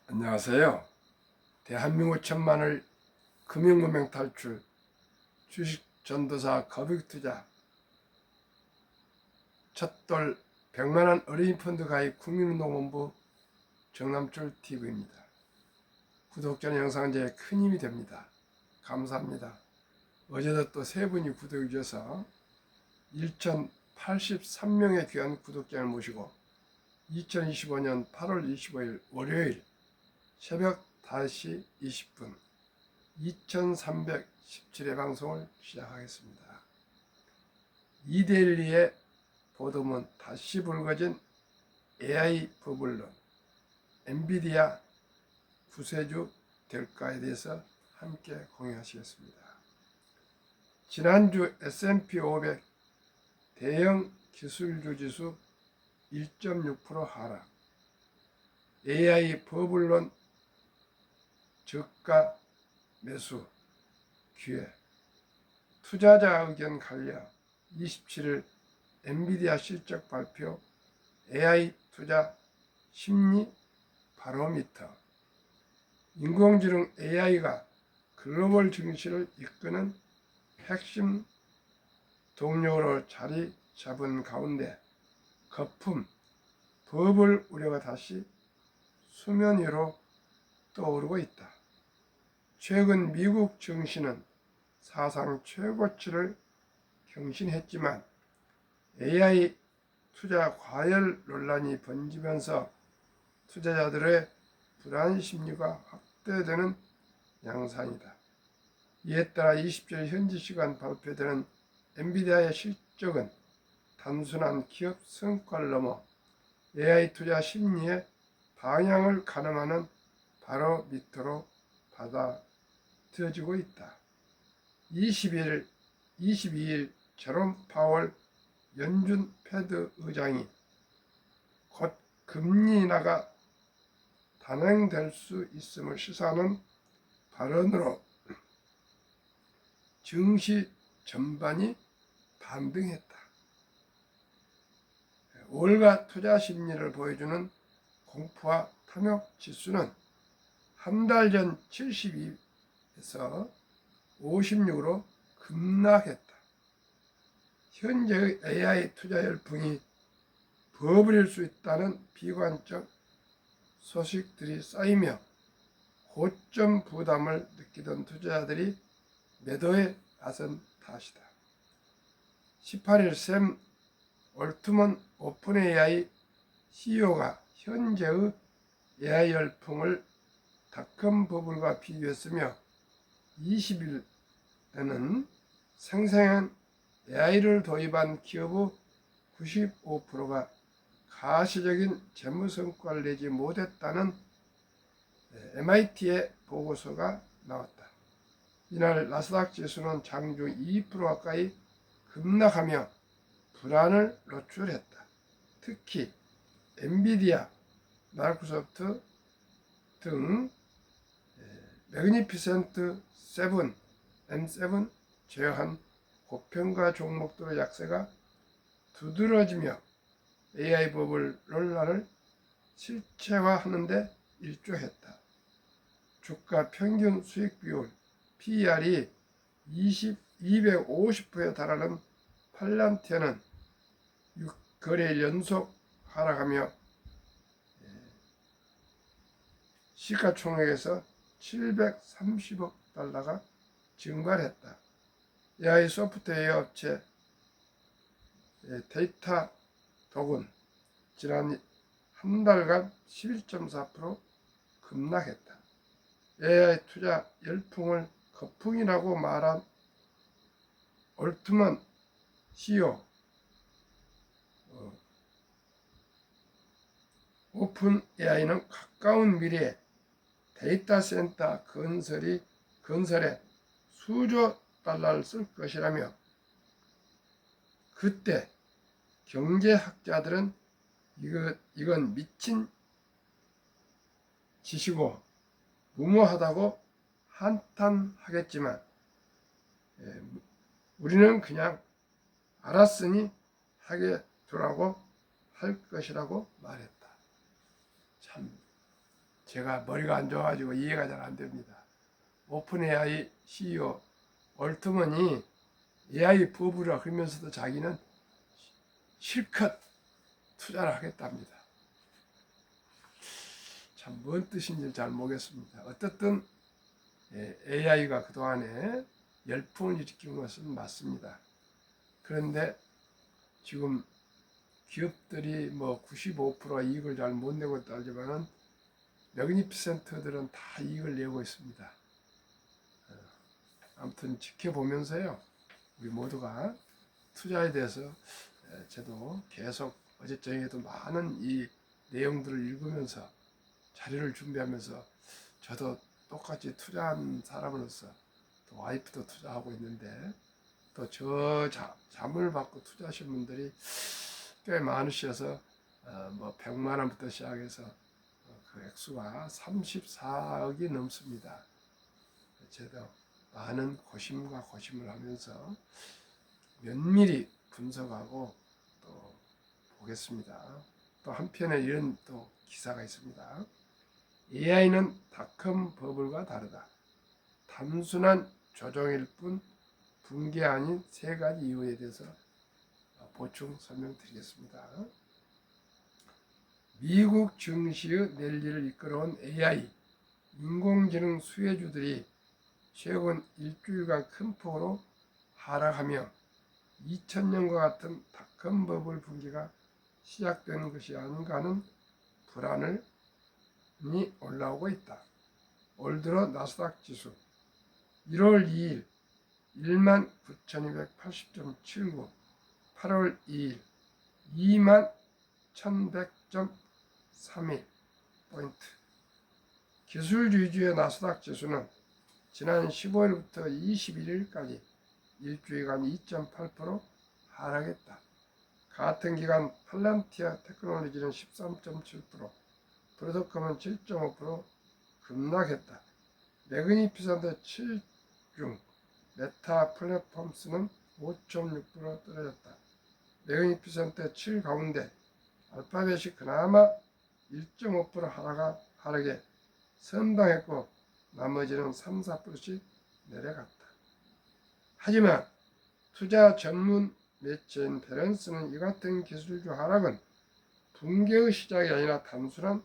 안녕하세요. 대한민국 천만을 금융문명 탈출 주식 전도사 거북투자 첫돌 100만원 어린이 펀드 가입 국민운동본부 정남철 TV입니다. 구독자는 영상은 제 큰 힘이 됩니다. 감사합니다. 어제도 또 세 분이 구독해 주셔서 1083명의 귀한 구독자를 모시고 2025년 8월 25일 월요일 새벽 5시 20분 2317회 방송을 시작하겠습니다. 이데일리의 보도문 다시 불거진 AI 버블론, 엔비디아 구세주 될까에 대해서 함께 공유하시겠습니다. 지난주 S&P 500 대형 기술주 지수 1.6% 하락, AI 버블론 저가 매수 기회, 투자자 의견 갈려 27일 엔비디아 실적 발표, AI 투자 심리 바로미터, 인공지능 AI가 글로벌 증시를 이끄는 핵심 동력으로 자리 잡은 가운데 거품, 버블 우려가 다시 수면 위로 떠오르고 있다. 최근 미국 증시는 사상 최고치를 경신했지만 AI 투자 과열 논란이 번지면서 투자자들의 불안 심리가 확대되는 양상이다. 이에 따라 27일 현지 시간 발표되는 엔비디아의 실적은 단순한 기업 성과를 넘어 AI 투자 심리의 방향을 가늠하는 바로미터로 받아들여지고 있다. 22일 제롬 파월 연준 패드 의장이 곧 금리 인하가 단행될 수 있음을 시사하는 발언으로 증시 전반이 반등했다. 월가 투자 심리를 보여주는 공포와 탐욕 지수는 한 달 전 72에서 56으로 급락했다. 현재의 AI 투자 열풍이 버블일 수 있다는 비관적 소식들이 쌓이며 고점 부담을 느끼던 투자자들이 매도에 나선 탓이다. 18일 샘 올트먼 오픈 AI CEO가 현재의 AI 열풍을 닷컴 버블과 비교했으며 20일에는 생생한 AI를 도입한 기업의 95%가 가시적인 재무 성과를 내지 못했다는 MIT의 보고서가 나왔다. 이날 나스닥 지수는 장중 2% 가까이 급락하며 불안을 노출했다. 특히 엔비디아, 마이크로소프트 등 매그니피센트 7, M7 제외한 고평가 종목들의 약세가 두드러지며 AI 버블 논란을 실체화하는 데 일조했다. 주가 평균 수익 비율 PER이 250%에 달하는 팔란티아는 6거래일 연속 하락하며 시가총액에서 730억 달러가 증발했다. AI 소프트웨어 업체 데이터독은 지난 한 달간 11.4% 급락했다. AI 투자 열풍을 거품이라고 말한 올트먼 CEO 오픈 AI는 가까운 미래에 데이터 센터 건설에 수조 달러를 쓸 것이라며 그때 경제학자들은 이건 미친 짓이고 무모하다고 한탄하겠지만 우리는 그냥 알았으니 하게 두라고 할 것이라고 말했다. 참 제가 머리가 안 좋아가지고 이해가 잘 안 됩니다. 오픈 AI CEO 올트먼이 AI 버블이라 그러면서도 자기는 실컷 투자를 하겠답니다. 참 뭔 뜻인지 잘 모르겠습니다. 어떻든 AI가 그동안에 열풍을 일으킨 것은 맞습니다. 그런데 지금 기업들이 뭐 95% 이익을 잘 못 내고 있다지만은 매그니피센트들은 다 이익을 내고 있습니다. 아무튼 지켜보면서요, 우리 모두가 투자에 대해서 저도 계속 어제 저녁에도 많은 이 내용들을 읽으면서 자료를 준비하면서 저도 똑같이 투자한 사람으로서 또 와이프도 투자하고 있는데 또 저 자문을 받고 투자하신 분들이 꽤 많으셔서 뭐 100만 원부터 시작해서 그 액수가 34억이 넘습니다. 저도 많은 고심과 고심을 하면서 면밀히 분석하고 또 보겠습니다. 또 한편에 이런 또 기사가 있습니다. AI는 닷컴 버블과 다르다. 단순한 조정일 뿐 붕괴 아닌 세 가지 이유에 대해서 보충 설명드리겠습니다. 미국 증시의 랠리를 이끌어온 AI, 인공지능 수혜주들이 최근 일주일간 큰 폭으로 하락하며 2000년과 같은 닷컴 버블 붕괴가 시작된 것이 아닌가 하는 불안이 올라오고 있다. 올 들어 나스닥 지수 1월 2일 19,280.79, 8월 2일 21,100.31 포인트. 기술주주의 나스닥 지수는 지난 15일부터 21일까지 일주일간 2.8% 하락했다. 같은 기간 팔란티아 테크놀로지는 13.7%, 브로드컴은 7.5% 급락했다. 매그니피센트 7 중 메타 플랫폼스는 5.6% 떨어졌다. 매그니피센트 7 가운데 알파벳이 그나마 1.5% 하락에 선방했고 나머지는 3, 4%씩 내려갔다. 하지만 투자 전문 매체인 베런스는 이 같은 기술주 하락은 붕괴의 시작이 아니라 단순한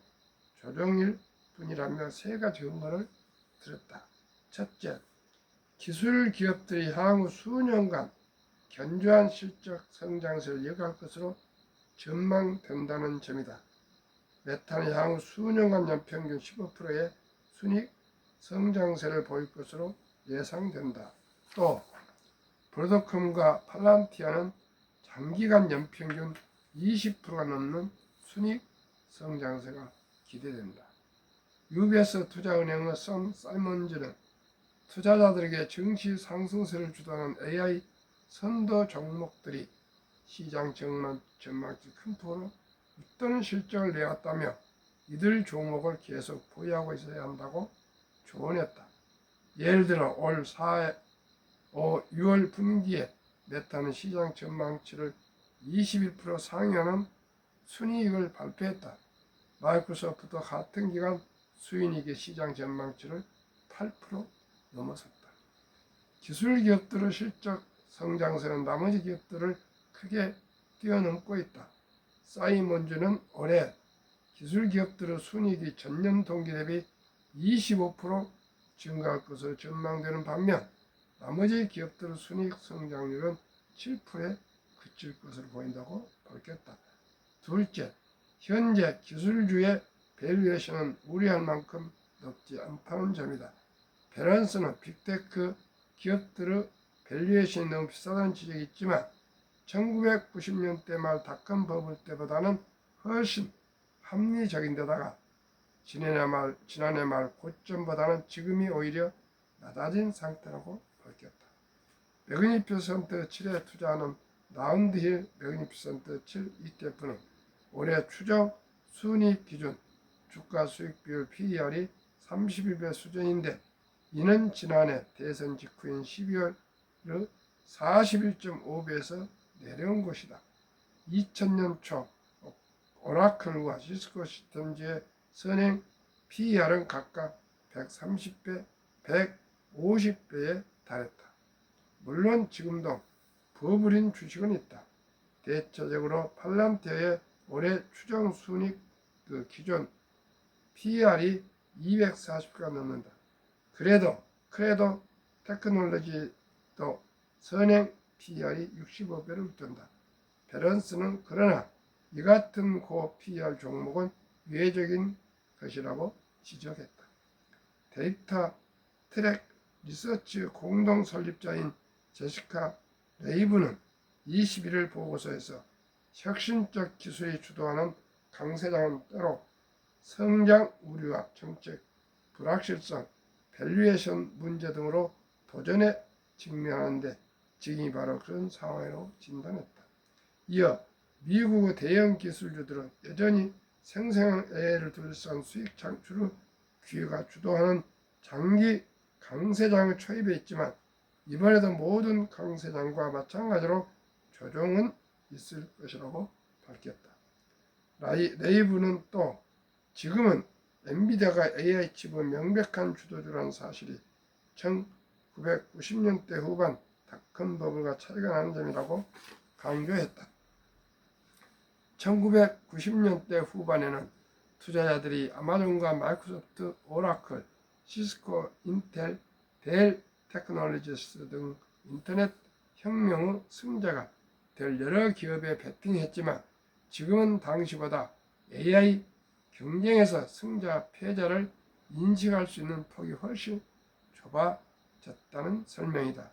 조정일 뿐이라며 세 가지 근거를 들었다. 첫째, 기술 기업들이 향후 수년간 견조한 실적 성장세를 이어갈 것으로 전망된다는 점이다. 메타는 향후 수년간 연평균 15%의 순이익 성장세를 보일 것으로 예상된다. 또 브로드컴과 팔란티아는 장기간 연평균 20%가 넘는 순이익 성장세가 기대된다. UBS 투자은행의 선 사이먼즈는 투자자들에게 증시 상승세를 주도하는 AI 선도 종목들이 시장 전망치 큰 폭으로 웃도는 실적을 내왔다며 이들 종목을 계속 보유하고 있어야 한다고 조언했다. 예를 들어 올 6월 분기에 메타는 시장 전망치를 21% 상회하는 순이익을 발표했다. 마이크로소프트도 같은 기간 수익이 시장 전망치를 8% 넘어섰다. 기술 기업들의 실적 성장세는 나머지 기업들을 크게 뛰어넘고 있다. 사이먼즈는 올해 기술 기업들의 순이익이 전년 동기 대비 25% 증가할 것으로 전망되는 반면 나머지 기업들의 순이익 성장률은 7%에 그칠 것으로 보인다고 밝혔다. 둘째, 현재 기술주의 밸류에이션은 우려할 만큼 높지 않다는 점이다. 베런스는 빅테크 기업들의 밸류에이션이 너무 비싸다는 지적이 있지만 1990년대 말 닷컴 버블 때보다는 훨씬 합리적인데다가 지난해 말 고점보다는 지금이 오히려 낮아진 상태라고 밝혔다. 매그니피센트 7에 투자하는 라운드힐 매그니피센트 7 ETF는 올해 추정 순이익 기준 주가 수익 비율 PER이 31배 수준인데 이는 지난해 대선 직후인 12월의 41.5배에서 내려온 것이다. 2000년 초 오라클과 시스코 시스템즈의 선행 PER은 각각 130배, 150배에 달했다. 물론 지금도 버블인 주식은 있다. 대체적으로 팔란티어의 올해 추정 순이익 기존 PER이 240배가 넘는다. 그래도 크레도 테크놀로지도 선행 PER이 65배를 웃돈다. 밸런스는 그러나 이 같은 고 PER 종목은 유해적인 것이라고 지적했다. 데이터 트랙 리서치 공동 설립자인 제시카 레이브는 21일 보고서에서 혁신적 기술이 주도하는 강세장은 때로 성장 우려와 정책 불확실성, 밸류에이션 문제 등으로 도전에 직면하는데 지금이 바로 그런 상황으로 진단했다. 이어 미국의 대형 기술주들은 여전히 생성형 AI를 둘러싼 수익 창출의 기회가 주도하는 장기 강세장의 초입에 있지만 이번에도 모든 강세장과 마찬가지로 조정은 있을 것이라고 밝혔다. 레이브는 또 지금은 엔비디아가 AI 칩의 명백한 주도주라는 사실이 1990년대 후반 닷컴 버블과 차이가 나는 점이라고 강조했다. 1990년대 후반에는 투자자들이 아마존과 마이크로소프트, 오라클, 시스코, 인텔, 델 테크놀로지스 등 인터넷 혁명의 승자가 될 여러 기업에 베팅했지만 지금은 당시보다 AI 경쟁에서 승자, 패자를 인식할 수 있는 폭이 훨씬 좁아졌다는 설명이다.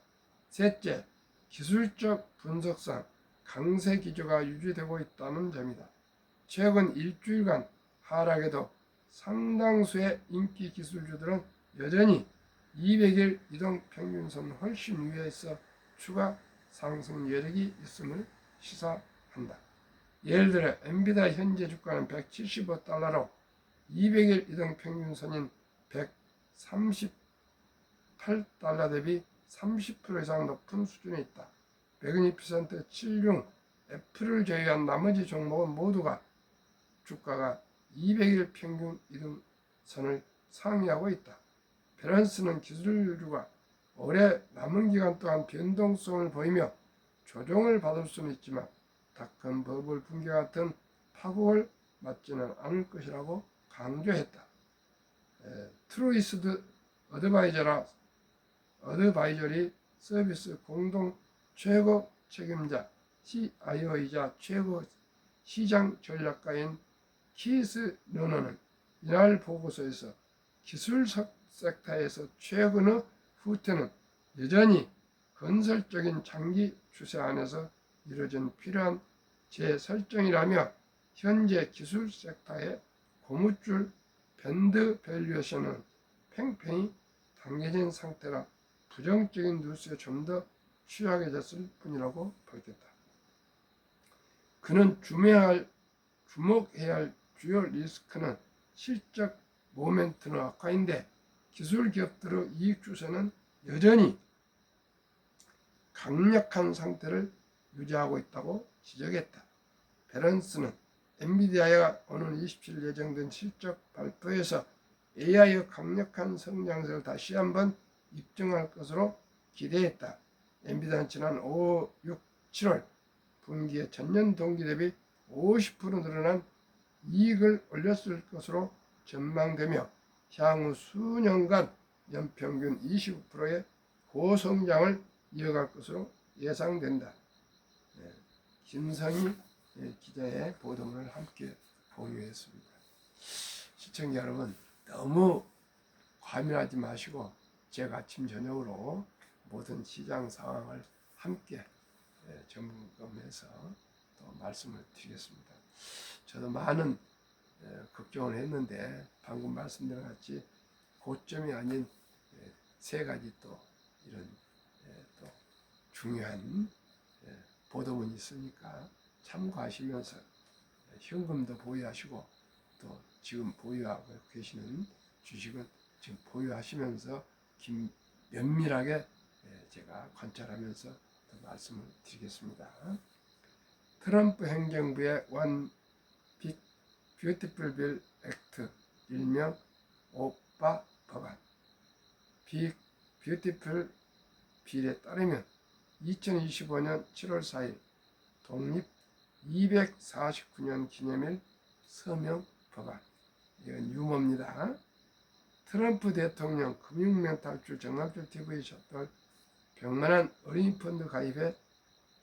셋째, 기술적 분석상 강세 기조가 유지되고 있다는 점이다. 최근 일주일간 하락에도 상당수의 인기 기술주들은 여전히 200일 이동평균선 훨씬 위에 있어 추가 상승 여력이 있음을 시사한다. 예를 들어 엔비디아 현재 주가는 175달러로 200일 이동평균선인 138달러 대비 30% 이상 높은 수준에 있다. 매그니피센트 76, 애플을 제외한 나머지 종목은 모두가 주가가 200일 평균 이동선을 상회하고 있다. 밸런스는 기술주가 올해 남은 기간 동안 변동성을 보이며 조정을 받을 수는 있지만 닷컴 버블 붕괴 같은 파국을 맞지는 않을 것이라고 강조했다. 트루이스트 어드바이저리 서비스 공동 최고 책임자 CIO이자 최고 시장 전략가인 키스 러너는 이날 보고서에서 기술 섹터에서 최근의 후퇴는 여전히 건설적인 장기 추세 안에서 이루어진 필요한 재설정이라며 현재 기술 섹터의 고무줄 밴드 밸류에이션은 팽팽히 당겨진 상태라 부정적인 뉴스에 좀 더 취약해졌을 뿐이라고 밝혔다. 그는 주목해야 할 주요 리스크는 실적 모멘텀의 악화인데 기술 기업들의 이익 추세는 여전히 강력한 상태를 유지하고 있다고 지적했다. 밸런스는 엔비디아가 오늘 27일 예정된 실적 발표에서 AI의 강력한 성장세를 다시 한번 입증할 것으로 기대했다. 엔비디아는 지난 5, 6, 7월 분기에 전년 동기 대비 50% 늘어난 이익을 올렸을 것으로 전망되며 향후 수년간 연평균 25%의 고성장을 이어갈 것으로 예상된다. 김성희 기자의 보도를 함께 공유했습니다. 시청자 여러분, 너무 과민하지 마시고 제가 아침 저녁으로 모든 시장 상황을 함께 점검해서 또 말씀을 드리겠습니다. 저도 많은 걱정을 했는데 방금 말씀드린 같이 고점이 아닌 세 가지 또 이런 또 중요한 보도문이 있으니까 참고하시면서 현금도 보유하시고 또 지금 보유하고 계시는 주식은 지금 보유하시면서 면밀하게 제가 관찰하면서 또 말씀을 드리겠습니다. 트럼프 행정부의 One Big Beautiful Bill Act, 일명 오빠 법안 뷰티풀 빌에 따르면 2025년 7월 4일 독립 249년 기념일 서명 법안. 이건 유머입니다. 트럼프 대통령 금융멘탈출 정남철 TV에 셨던 100만원 어린이 펀드 가입에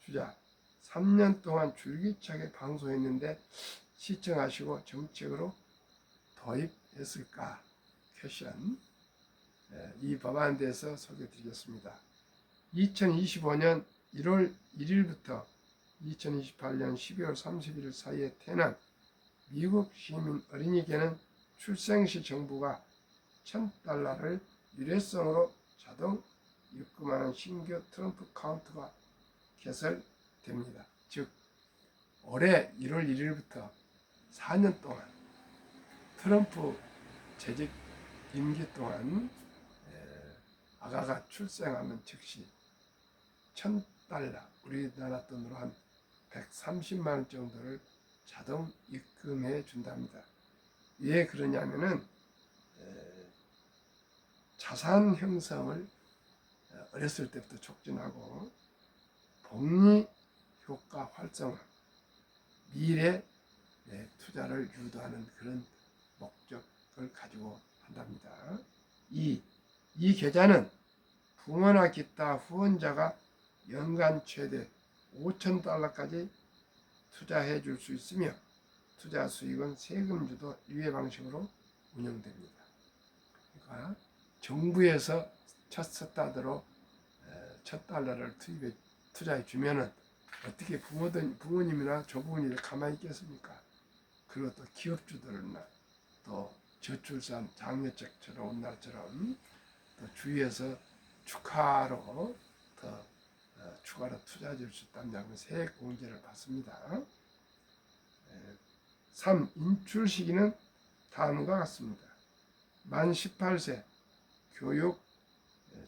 주자 3년 동안 줄기차게 방송했는데 시청하시고 정책으로 도입했을까? 퀘션. 이 법안에 대해서 소개해 드리겠습니다. 2025년 1월 1일부터 2028년 12월 31일 사이에 태어난 미국 시민 어린이에게는 출생시 정부가 $1,000를 일회성으로 자동 입금하는 신규 트럼프 카운트가 개설됩니다. 즉 올해 1월 1일부터 4년 동안 트럼프 재직 임기 동안 아가가 출생하면 즉시 $1,000, 우리나라 돈으로 한 130만 원 정도를 자동 입금해 준답니다. 왜 그러냐면은 자산 형성을 어렸을 때부터 촉진하고 복리 효과 활성화, 미래 투자를 유도하는 그런 목적을 가지고 한답니다. 이 계좌는 부모나 기타 후원자가 연간 최대 $5,000까지 투자해 줄 수 있으며 투자 수익은 세금 유도 유예 방식으로 운영됩니다. 그러니까 정부에서 $1,000로 $1,000를 투자해 주면은 어떻게 부모님이나 조부모님이 가만히 있겠습니까? 그리고 또 기업주들이나 또 저출산 장려책처럼 우리나라처럼 또 주위에서 축하로 더 추가로 투자해 줄 수 있다는 세액 공제를 받습니다. 3. 인출 시기는 다음과 같습니다. 만 18세 교육,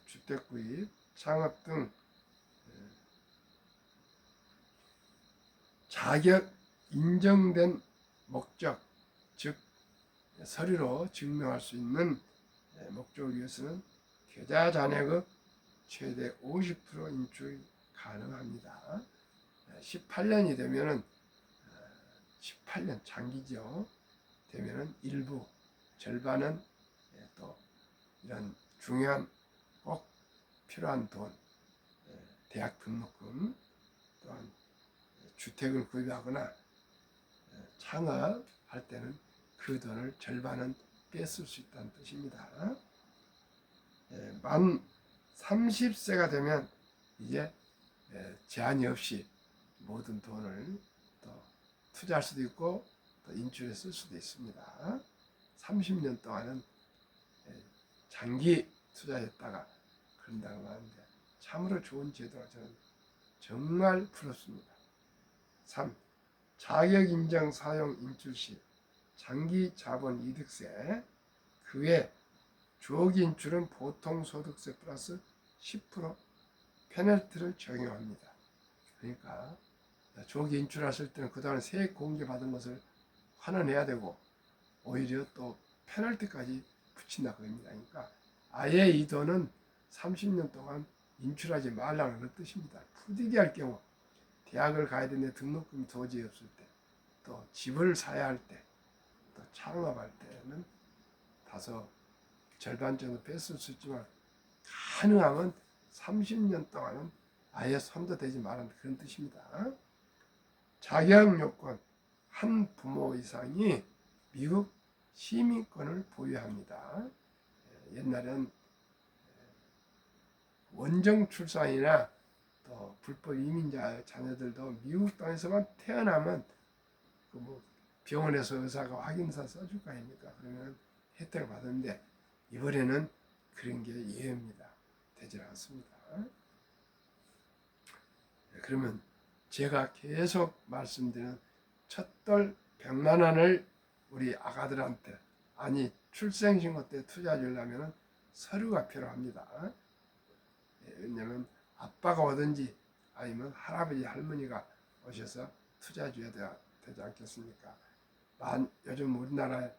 주택 구입, 창업 등 자격 인정된 목적, 즉 서류로 증명할 수 있는 목적을 위해서는 계좌 잔액의 최대 50% 인출이 가능합니다. 18년이 되면은 18년 장기죠. 되면은 일부 절반은 또 이런 중요한 꼭 필요한 돈, 대학 등록금, 또한 주택을 구입하거나 창업할 때는 그 돈을 절반은 뺐을 수 있다는 뜻입니다. 만 30세가 되면 이제 제한이 없이 모든 돈을 또 투자할 수도 있고 또 인출해 쓸 수도 있습니다. 30년 동안은 장기 투자했다가 그런다고 하는데 참으로 좋은 제도라 저는 정말 부럽습니다. 3. 자격인정 사용 인출 시 장기 자본 이득세, 그 외 주ок 인출은 보통 소득세 플러스 10% 페널티를 적용합니다. 그러니까 주ок 인출하실 때는 그동안 세액 공제 받은 것을 환원해야 되고 오히려 또 페널티까지 붙인다 그럽니다. 그러니까 아예 이 돈은 30년 동안 인출하지 말라는 뜻입니다. 푸디기할 경우 대학을 가야 되는데 등록금이 도저히 없을 때, 또 집을 사야 할 때, 또 창업할 때는 다소 절반 정도 뺐을 수 있지만 가능하면 30년 동안은 아예 손도 대지 말라는 그런 뜻입니다. 자격 요건, 한 부모 이상이 미국 시민권을 보유합니다. 옛날엔 원정 출산이나 또 불법 이민자 자녀들도 미국 땅에서만 태어나면 그 병원에서 의사가 확인서 써줄 거 아닙니까? 그러면 혜택을 받았는데 이번에는 그런 게 예외입니다. 되지 않습니다. 그러면 제가 계속 말씀드리는 첫돌 100만 원을 우리 아가들한테, 아니 출생신고 때 투자해 주려면 서류가 필요합니다. 왜냐하면 아빠가 오든지 아니면 할아버지 할머니가 오셔서 투자해 줘야 되지 않겠습니까? 요즘 우리나라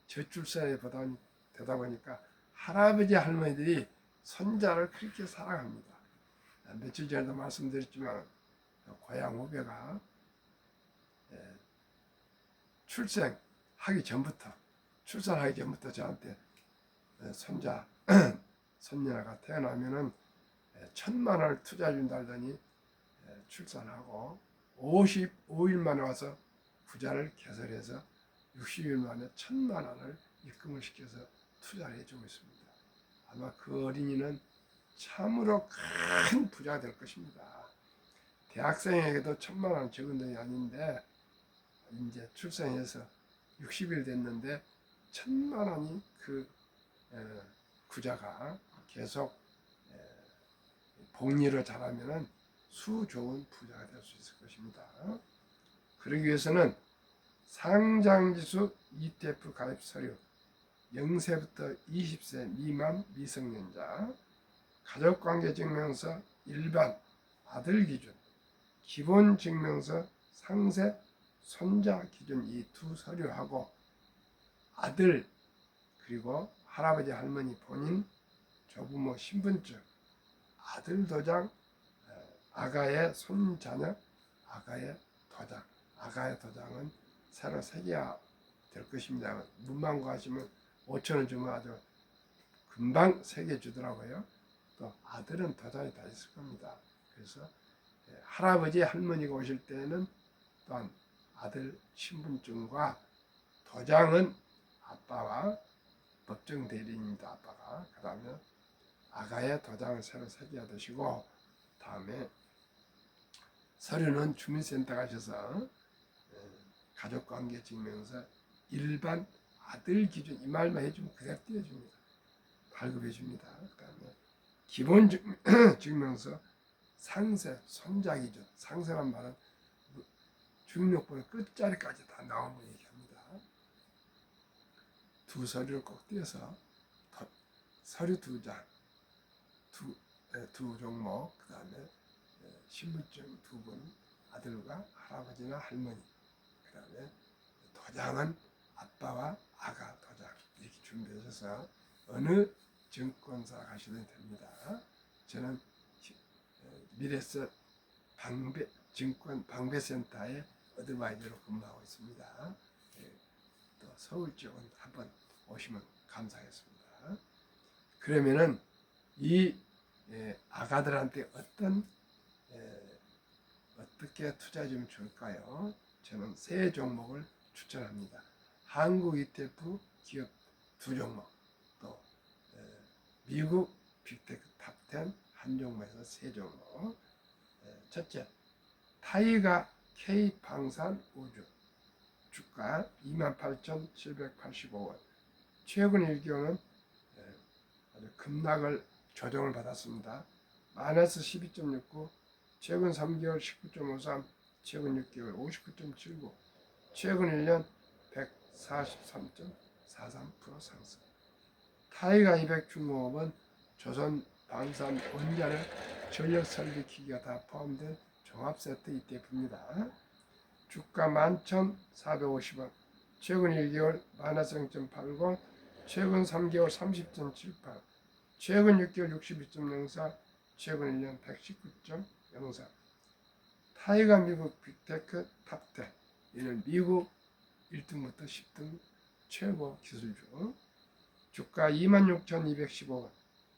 저출산에 보다 되다 보니까 할아버지 할머니들이 손자를 그렇게 사랑합니다. 며칠 전에도 말씀드렸지만 고향 후배가 출산하기 전부터 저한테 손자 손녀가 태어나면은 1,000만 원을 투자해 준다 하더니 출산하고 55일 만에 와서 부자를 개설해서 60일 만에 1,000만 원을 입금을 시켜서 투자를 해주고 있습니다. 아마 그 어린이는 참으로 큰 부자가 될 것입니다. 대학생에게도 1,000만 원 적은 돈이 아닌데 이제 출산해서 60일 됐는데 1,000만 원이 그 부자가 계속 복리로 자라면은 수 좋은 부자가 될 수 있을 것입니다. 그러기 위해서는 상장지수 ETF 가입 서류, 0세부터 20세 미만 미성년자, 가족관계증명서 일반 아들 기준, 기본증명서 상세 손자 기준 이 두 서류하고 아들 그리고 할아버지 할머니 본인 조부모 신분증, 아들 도장, 아가의 손자녀, 아가의 도장. 아가의 도장은 새로 새겨야 될 것입니다. 문방구 하시면 5,000원 주면 아주 금방 새겨주더라고요. 또 아들은 도장이 다 있을 겁니다. 그래서 할아버지 할머니가 오실 때는 또한 아들 신분증과 도장은 아빠와 법정 대리인입니다. 아빠가. 그 다음에 아가의 도장을 새로 새겨야 되시고, 다음에 서류는 주민센터 가셔서 가족관계증명서 일반 아들 기준 이 말만 해주면 그대로 띄워줍니다. 발급해 줍니다. 그 다음에 기본증명서 상세 손자 기준, 상세란 말은 주민등록번호 끝자리까지 다 나오는 얘기합니다. 두 서류를 꼭 띄어서 서류 2장, 두 종목, 그 다음에 신분증 2분, 아들과 할아버지나 할머니, 그 다음에 도장은 아빠와 아가 도장 이렇게 준비하셔서 어느 증권사 가시면 됩니다. 저는 미래서 증권 방배센터에 어드바이저로 근무하고 있습니다. 또 서울 쪽은 한번 오시면 감사하겠습니다. 그러면은 이 아가들한테 어떻게 투자하면 좋을까요? 저는 세 종목을 추천합니다. 한국 ETF 기업 2종목, 또 미국 빅테크 탑10 한 종목에서 세 종목. 첫째, 타이가 K방산 우주 주가 28,785원. 최근 1개월은 아주 급락을 조정을 받았습니다. 마이너스 12.69, 최근 3개월 19.53, 최근 6개월 59.79, 최근 1년 143.43% 상승. 타이가 200 중공업은 조선 방산 원자력 전력 설비 기기가 다 포함된 종합세트 ETF입니다. 주가 11,450원, 최근 1개월 마이너스 0.80, 최근 3개월 30.78, 최근 6개월 62.04, 최근 1년 119.04. 타이가 미국 빅테크 탑10, 이는 미국 1등부터 10등 최고 기술주. 주가 26,215원,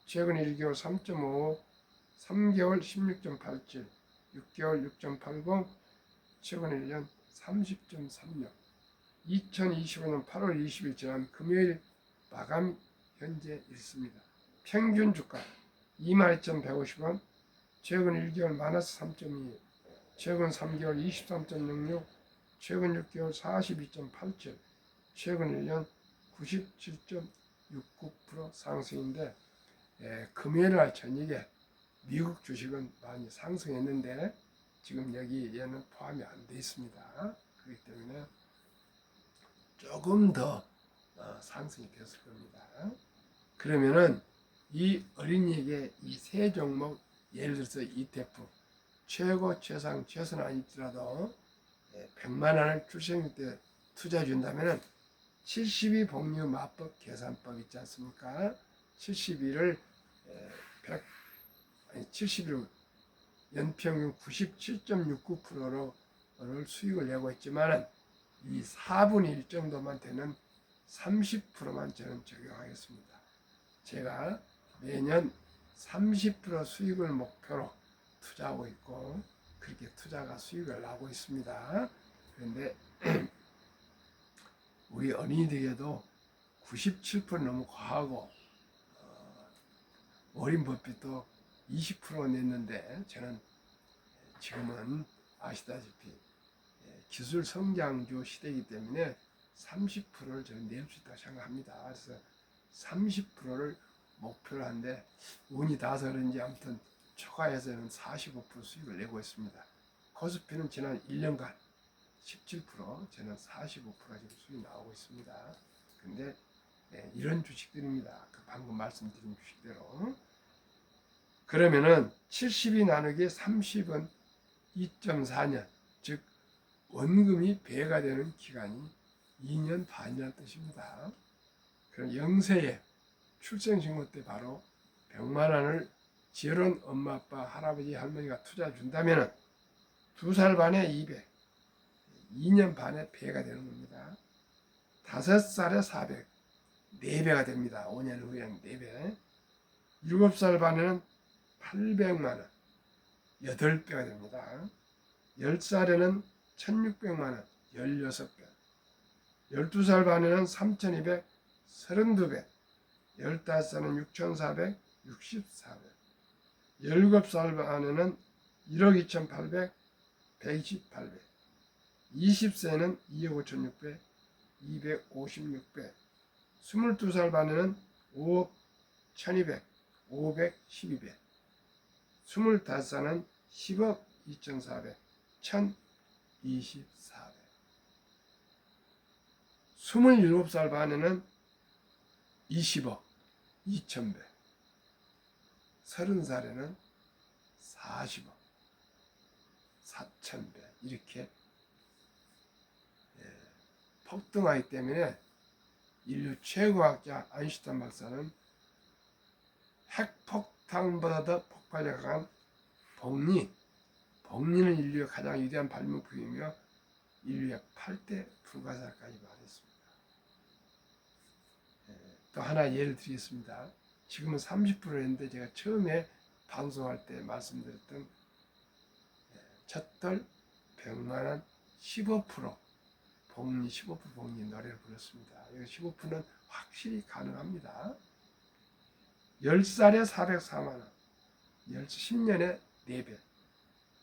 최근 1개월 3.55, 3개월 16.87, 6개월 6.80, 최근 1년 30.36. 2025년 8월 20일 지난 금요일 마감 현재 있습니다. 평균 주가 22,150원, 최근 1개월 마이너스 3.2, 최근 3개월 23.66, 최근 6개월 42.87, 최근 1년 97.69% 상승인데, 금요일 날 저녁에 미국 주식은 많이 상승했는데 지금 여기에는 포함이 안 돼 있습니다. 그렇기 때문에 조금 더 상승이 됐을 겁니다. 그러면은 이 어린이에게 이 세 종목, 예를 들어서 ETF 최고 최상 최선 아닐지라도 100만 원을 출생일 때 투자해 준다면은 72 복류 마법 계산법 있지 않습니까? 72를 71 연평균 97.69%를 수익을 내고 있지만 이 4분의 1 정도만 되는 30%만 저는 적용하겠습니다. 제가 매년 30% 수익을 목표로 투자하고 있고 그렇게 투자가 수익을 나고 있습니다. 그런데 우리 어린이들에게도 97% 너무 과하고 워린 버핏도 20% 냈는데 저는 지금은 아시다시피 기술 성장주 시대이기 때문에 30%를 저는 낼 수 있다고 생각합니다. 그래서 30%를 목표로 하는데 운이 닿아서 그런지 아무튼 초과해서는 45% 수익을 내고 있습니다. 코스피는 지난 1년간 17%, 저는 45%가 지금 수익이 나오고 있습니다. 근데 이런 주식들입니다. 방금 말씀드린 주식대로. 그러면은 70이 나누기 30은 2.4년, 즉 원금이 배가 되는 기간이 2년 반이라는 뜻입니다. 그럼 0세에 출생신고 때 바로 100만 원을 지어놓은 엄마, 아빠, 할아버지, 할머니가 투자 준다면 2살 반에 200, 2년 반에 배가 되는 겁니다. 5살에 400, 4배가 됩니다. 5년 후에는 4배. 7살 반에는 800만 원, 8배가 됩니다. 10살에는 1600만 원, 16배. 12살 반에는 3200, 32배. 15살은 6400, 64배. 17살 반에는 1억 2800, 128배. 20세는 2억 5600, 256배. 22살 반에는 5억 1200, 512배. 25살은 10억 2400, 1024배. 27살 반에는 20억 2000배. 30살에는 40억 4000배. 이렇게 폭등하기 때문에 인류 최고학자 아인슈타인 박사는 핵폭탄보다 더 폭발력 강한 복리는 인류의 가장 위대한 발명품이며 인류의 8대 불가사까지 말했습니다. 또 하나 예를 드리겠습니다. 지금은 30%였는데 제가 처음에 방송할 때 말씀드렸던 첫돌 100만원 15% 복리 15% 복리 노래를 불렀습니다. 이 15%는 확실히 가능합니다. 10살에 404만원, 10년에 4배,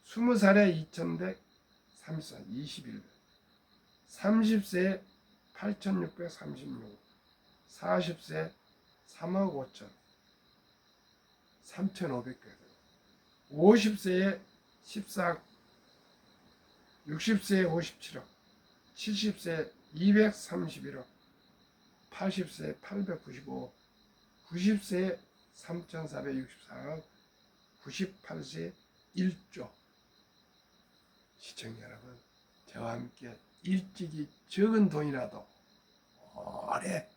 20살에 2100, 30살 21배, 30세에 8636, 40세 3억 5천, 3500배, 50세에 14억, 60세에 57억, 70세 231억, 80세 895억, 90세에 3464억, 98세에 1조. 시청자 여러분, 저와 함께 일찍이 적은 돈이라도 오래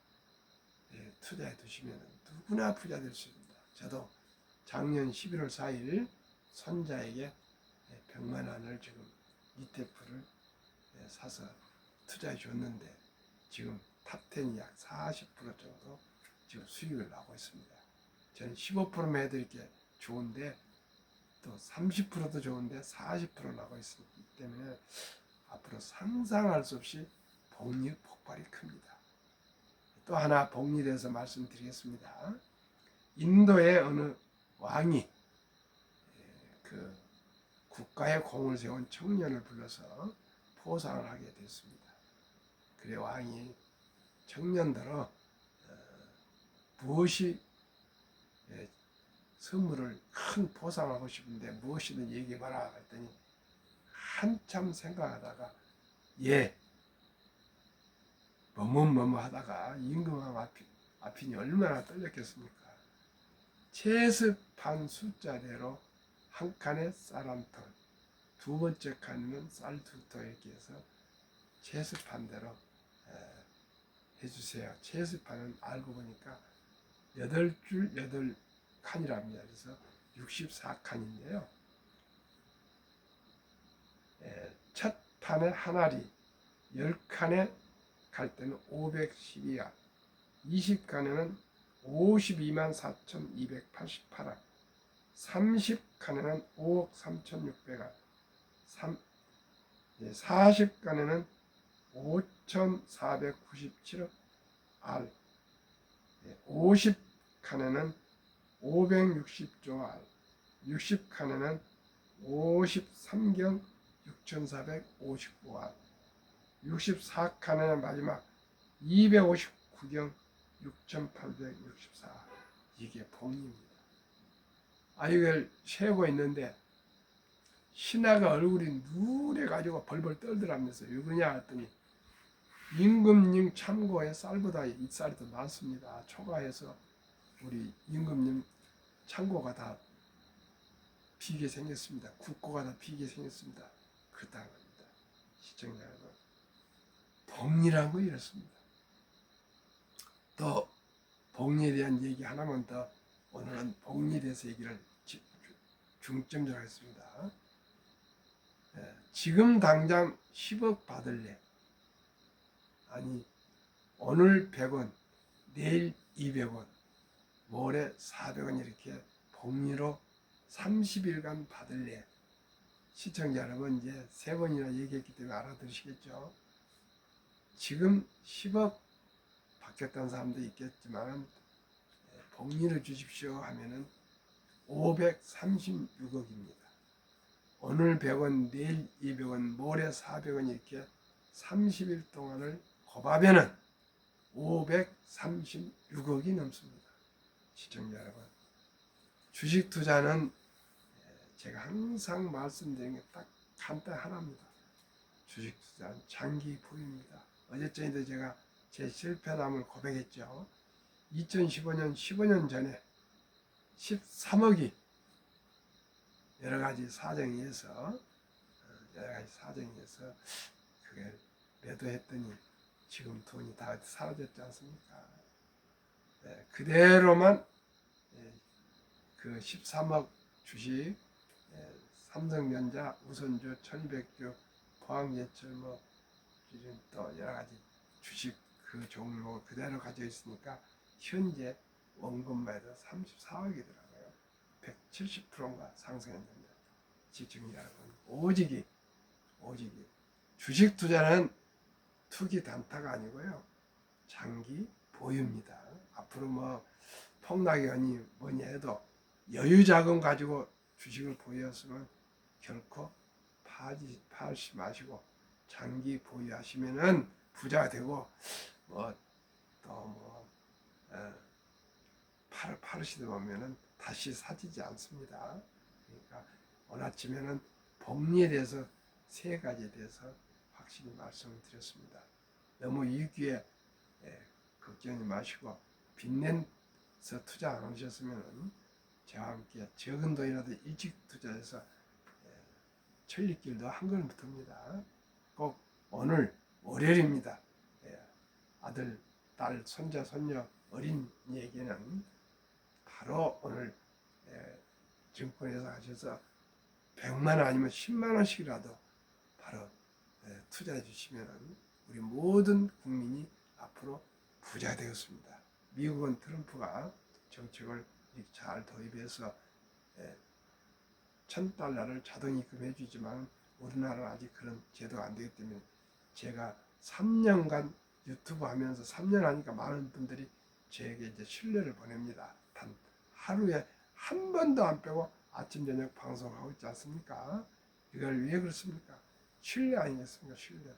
투자해 두시면 누구나 부자 될 수 있습니다. 저도 작년 11월 4일 손자에게 100만 원을 지금 ETF를 사서 투자해 줬는데 지금 탑10이 약 40% 정도 지금 수익을 나고 있습니다. 저는 15%만 해드릴 게 좋은데 또 30%도 좋은데 40% 나고 있기 때문에 앞으로 상상할 수 없이 복리 폭발이 큽니다. 또 하나 복리에 대해서 말씀드리겠습니다. 인도의 어느 왕이 그 국가의 공을 세운 청년을 불러서 포상을 하게 됐습니다. 그래 왕이 청년들어 무엇이 선물을 큰 포상을 하고 싶은데 무엇이든 얘기해봐라 했더니 한참 생각하다가 뭐뭐 하다가 임금왕 앞이 얼마나 떨렸겠습니까? 채습한 숫자대로 한 칸에 쌀 한 톨, 두 번째 칸에는 쌀 두 톨 이렇게 해서 채습한 대로 해주세요. 체스판은 알고 보니까 8줄 8칸이랍니다. 그래서 64칸인데요. 첫 판에 한 알이 10칸에 갈 때는 512알, 20칸에는 52만 4,288알, 30칸에는 5억 3,600알, 40칸에는 5,497억 알, 50칸에는 560조 알, 60칸에는 53경 6,459알, 64칸에는 마지막 259경 6,864알. 이게 복리입니다. 이걸 세고 있는데 신하가 얼굴이 누래가지고 벌벌 떨더라면서 왜 그러냐 했더니 임금님 참고에 쌀보다 잇쌀이 더 많습니다. 초과해서 우리 임금님 창고가 다 비게 생겼습니다. 국고가 다 비게 생겼습니다. 그렇다는 겁니다. 시청자 여러분, 복리란 거 이렇습니다. 또 복리에 대한 얘기 하나만 더, 오늘은 복리에 대해서 얘기를 중점적으로 하겠습니다. 지금 당장 10억 받을래? 아니, 오늘 100원, 내일 200원, 모레 400원 이렇게 복리로 30일간 받을래? 시청자 여러분, 이제 3번이나 얘기했기 때문에 알아들으시겠죠? 지금 10억 받겠다는 사람도 있겠지만 복리를 주십시오 하면은 536억입니다. 오늘 100원, 내일 200원, 모레 400원 이렇게 30일 동안을 곱하면은 536억이 넘습니다. 시청자 여러분, 주식 투자는 제가 항상 말씀드리는 게 딱 간단 하나입니다. 주식 투자는 장기 보유입니다. 어제전에도 제가 제 실패담을 고백했죠. 2015년 15년 전에 13억이 여러 가지 사정에 의해서 그게 매도했더니 지금 돈이 다 사라졌지 않습니까? 그대로만 그 13억 주식, 삼성전자, 우선주, 1200주, 포항제철, 또 여러 가지 주식 그 종목을 그대로 가지고 있으니까 현재 원금만 해도 34억이더라고요. 170%가 상승했는데, 시청자 여러분, 오직이 주식 투자는 투기 단타가 아니고요, 장기 보유입니다. 앞으로 폭락이 뭐니 해도 여유 자금 가지고 주식을 보유했으면 결코 팔지 마시고 장기 보유하시면은 부자가 되고, 파르시다 보면은 다시 사지지 않습니다. 그러니까 오늘 아침에는 복리에 대해서 3가지에 대해서 확실히 말씀을 드렸습니다. 너무 위기에 걱정하지 마시고 빚내서 투자 안 하셨으면 저와 함께 적은 돈이라도 일찍 투자해서 천리길도 한 걸음 붙습니다. 꼭 오늘 월요일입니다. 아들, 딸, 손자, 손녀, 어린이에게는 바로 오늘 증권회사 가셔서 100만 원 아니면 10만 원씩이라도 바로 투자해 주시면 우리 모든 국민이 앞으로 부자 되었습니다. 미국은 트럼프가 정책을 잘 도입해서 $1,000를 자동 입금해 주지만 우리나라는 아직 그런 제도가 안 되기 때문에 제가 3년간 유튜브 하면서 3년 하니까 많은 분들이 저에게 이제 신뢰를 보냅니다. 단 하루에 한 번도 안 빼고 아침 저녁 방송하고 있지 않습니까? 이걸 왜 그렇습니까? 신뢰 아니겠습니까? 신뢰.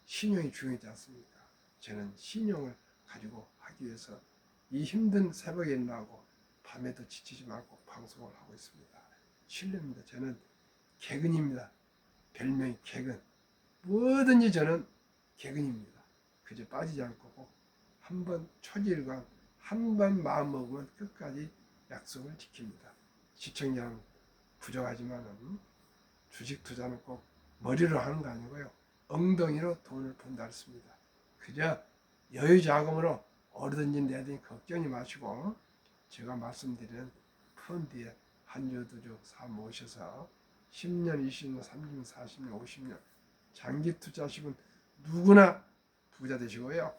신용이 중요하지 않습니까? 저는 신용을 가지고 하기 위해서 이 힘든 새벽에 일어나고 밤에도 지치지 말고 방송을 하고 있습니다. 신뢰입니다. 저는 개근입니다. 별명이 개근. 뭐든지 저는 개근입니다. 그저 빠지지 않고 꼭 한 번 초지일관, 한 번 마음 먹으면 끝까지 약속을 지킵니다. 시청자는 부족하지만은 주식 투자는 꼭 머리로 하는 거 아니고요, 엉덩이로 돈을 번다 했습니다. 그저 여유 자금으로 얼마든지 내더니 걱정이 마시고 제가 말씀드리는 펀드에 한 주 두 주 사 모셔서 10년, 20년, 30년, 40년, 50년 장기 투자하시면 누구나 부자 되시고요.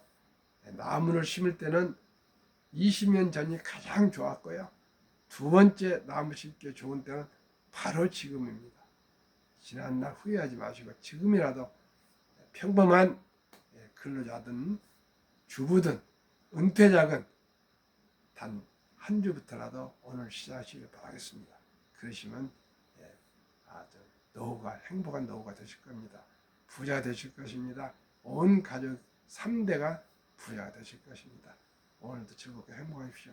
나무를 심을 때는 20년 전이 가장 좋았고요. 두 번째 나무 심기 좋은 때는 바로 지금입니다. 지난날 후회하지 마시고 지금이라도 평범한 근로자든 주부든 은퇴자든 단 한 주부터라도 오늘 시작하시길 바라겠습니다. 그러시면 아주 노후가 행복한 노후가 되실 겁니다. 부자가 되실 것입니다. 온 가족 3대가 부자가 되실 것입니다. 오늘도 즐겁게 행복하십시오.